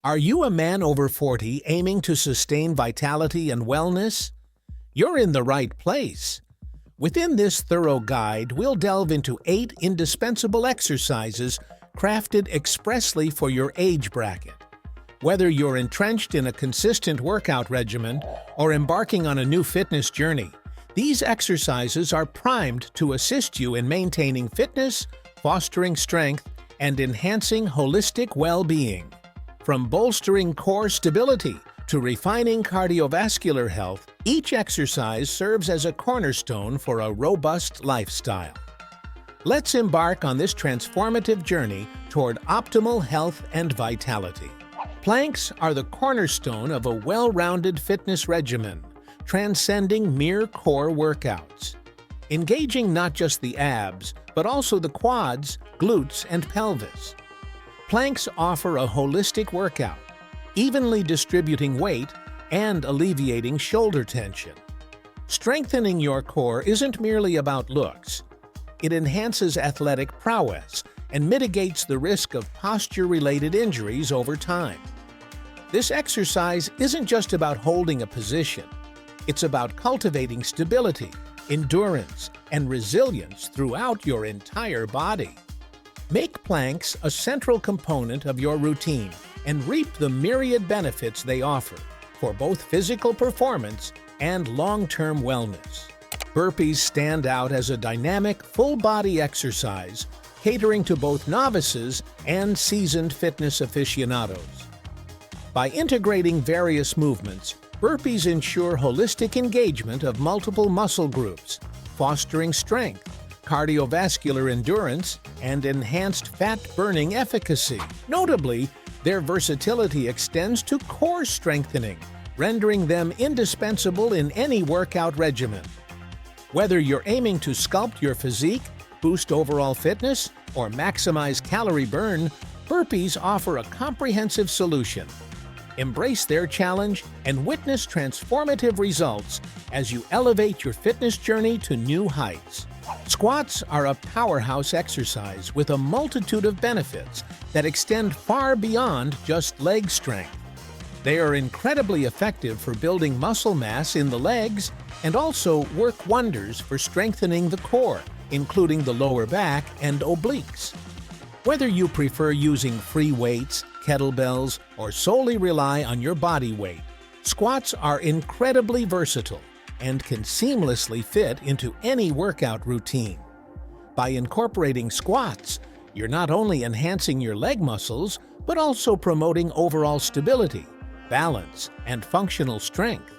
Are you a man over 40 aiming to sustain vitality and wellness? You're in the right place. Within this thorough guide, we'll delve into 8 indispensable exercises crafted expressly for your age bracket. Whether you're entrenched in a consistent workout regimen or embarking on a new fitness journey, these exercises are primed to assist you in maintaining fitness, fostering strength, and enhancing holistic well-being. From bolstering core stability to refining cardiovascular health, each exercise serves as a cornerstone for a robust lifestyle. Let's embark on this transformative journey toward optimal health and vitality. Planks are the cornerstone of a well-rounded fitness regimen, transcending mere core workouts. Engaging not just the abs, but also the quads, glutes, and pelvis. Planks offer a holistic workout, evenly distributing weight and alleviating shoulder tension. Strengthening your core isn't merely about looks. It enhances athletic prowess and mitigates the risk of posture-related injuries over time. This exercise isn't just about holding a position. It's about cultivating stability, endurance, and resilience throughout your entire body. Make planks a central component of your routine and reap the myriad benefits they offer for both physical performance and long-term wellness. Burpees stand out as a dynamic, full-body exercise catering to both novices and seasoned fitness aficionados. By integrating various movements, burpees ensure holistic engagement of multiple muscle groups, fostering strength, cardiovascular endurance, and enhanced fat-burning efficacy. Notably, their versatility extends to core strengthening, rendering them indispensable in any workout regimen. Whether you're aiming to sculpt your physique, boost overall fitness, or maximize calorie burn, burpees offer a comprehensive solution. Embrace their challenge and witness transformative results as you elevate your fitness journey to new heights. Squats are a powerhouse exercise with a multitude of benefits that extend far beyond just leg strength. They are incredibly effective for building muscle mass in the legs and also work wonders for strengthening the core, including the lower back and obliques. Whether you prefer using free weights, kettlebells, or solely rely on your body weight, squats are incredibly versatile and can seamlessly fit into any workout routine. By incorporating squats, you're not only enhancing your leg muscles, but also promoting overall stability, balance, and functional strength.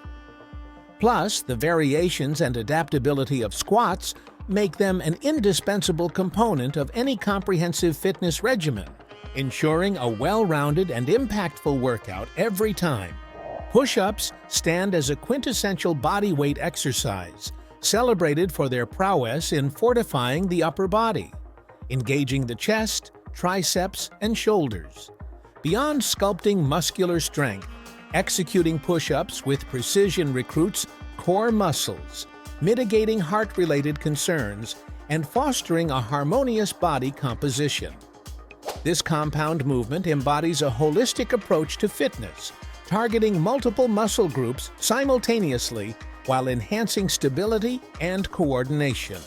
Plus, the variations and adaptability of squats make them an indispensable component of any comprehensive fitness regimen, ensuring a well-rounded and impactful workout every time. Push-ups stand as a quintessential bodyweight exercise, celebrated for their prowess in fortifying the upper body, engaging the chest, triceps, and shoulders. Beyond sculpting muscular strength, executing push-ups with precision recruits core muscles, mitigating heart-related concerns, and fostering a harmonious body composition. This compound movement embodies a holistic approach to fitness, targeting multiple muscle groups simultaneously while enhancing stability and coordination.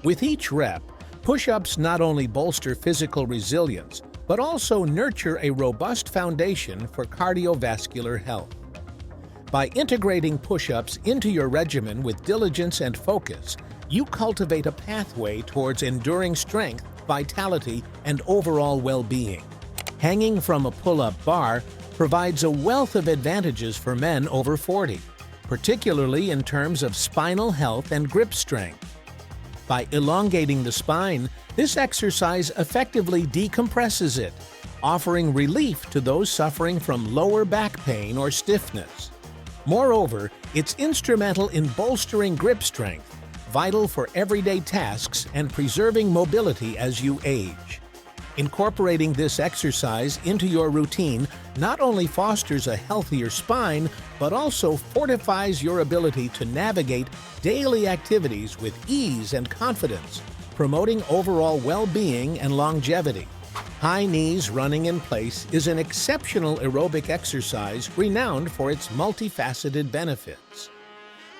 With each rep, push-ups not only bolster physical resilience, but also nurture a robust foundation for cardiovascular health. By integrating push-ups into your regimen with diligence and focus, you cultivate a pathway towards enduring strength, vitality, and overall well-being. Hanging from a pull-up bar provides a wealth of advantages for men over 40, particularly in terms of spinal health and grip strength. By elongating the spine, this exercise effectively decompresses it, offering relief to those suffering from lower back pain or stiffness. Moreover, it's instrumental in bolstering grip strength, vital for everyday tasks and preserving mobility as you age. Incorporating this exercise into your routine not only fosters a healthier spine, but also fortifies your ability to navigate daily activities with ease and confidence, promoting overall well-being and longevity. High knees running in place is an exceptional aerobic exercise renowned for its multifaceted benefits.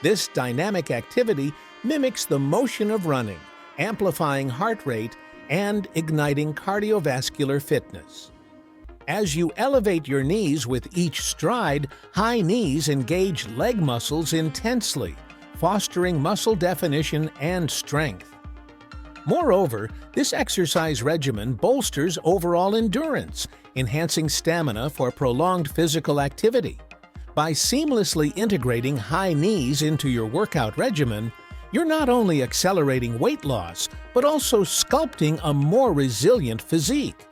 This dynamic activity mimics the motion of running, amplifying heart rate and igniting cardiovascular fitness. As you elevate your knees with each stride, high knees engage leg muscles intensely, fostering muscle definition and strength. Moreover, this exercise regimen bolsters overall endurance, enhancing stamina for prolonged physical activity. By seamlessly integrating high knees into your workout regimen, you're not only accelerating weight loss, but also sculpting a more resilient physique.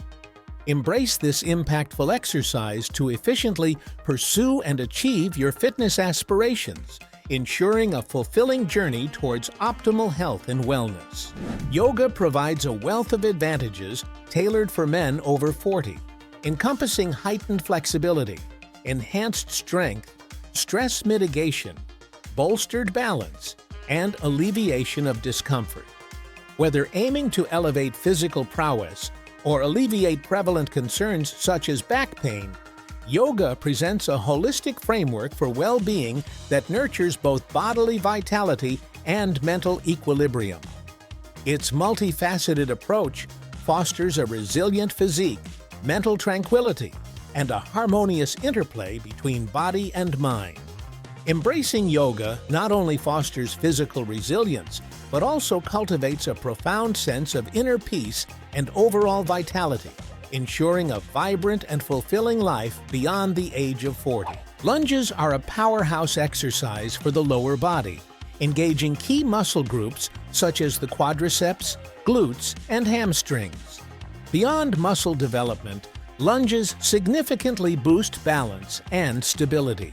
Embrace this impactful exercise to efficiently pursue and achieve your fitness aspirations, ensuring a fulfilling journey towards optimal health and wellness. Yoga provides a wealth of advantages tailored for men over 40, encompassing heightened flexibility, enhanced strength, stress mitigation, bolstered balance, and alleviation of discomfort. Whether aiming to elevate physical prowess or alleviate prevalent concerns such as back pain, yoga presents a holistic framework for well-being that nurtures both bodily vitality and mental equilibrium. Its multifaceted approach fosters a resilient physique, mental tranquility, and a harmonious interplay between body and mind. Embracing yoga not only fosters physical resilience, but also cultivates a profound sense of inner peace and overall vitality, ensuring a vibrant and fulfilling life beyond the age of 40. Lunges are a powerhouse exercise for the lower body, engaging key muscle groups such as the quadriceps, glutes, and hamstrings. Beyond muscle development, lunges significantly boost balance and stability.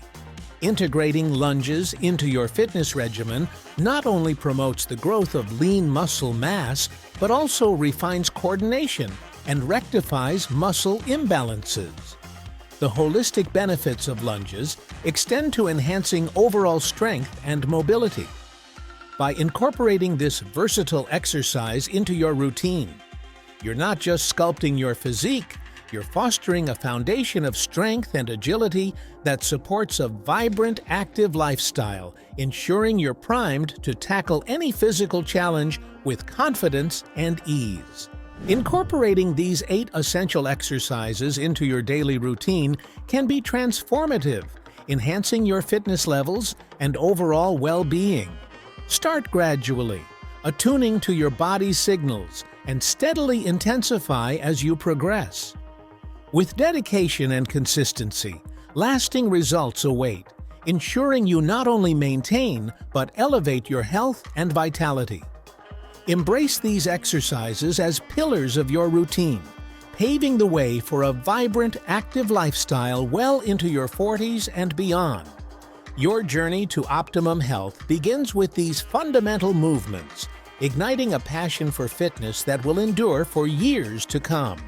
Integrating lunges into your fitness regimen not only promotes the growth of lean muscle mass, but also refines coordination and rectifies muscle imbalances. The holistic benefits of lunges extend to enhancing overall strength and mobility. By incorporating this versatile exercise into your routine, you're not just sculpting your physique, you're fostering a foundation of strength and agility that supports a vibrant, active lifestyle, ensuring you're primed to tackle any physical challenge with confidence and ease. Incorporating these 8 essential exercises into your daily routine can be transformative, enhancing your fitness levels and overall well-being. Start gradually, attuning to your body's signals, and steadily intensify as you progress. With dedication and consistency, lasting results await, ensuring you not only maintain but elevate your health and vitality. Embrace these exercises as pillars of your routine, paving the way for a vibrant, active lifestyle well into your 40s and beyond. Your journey to optimum health begins with these fundamental movements, igniting a passion for fitness that will endure for years to come.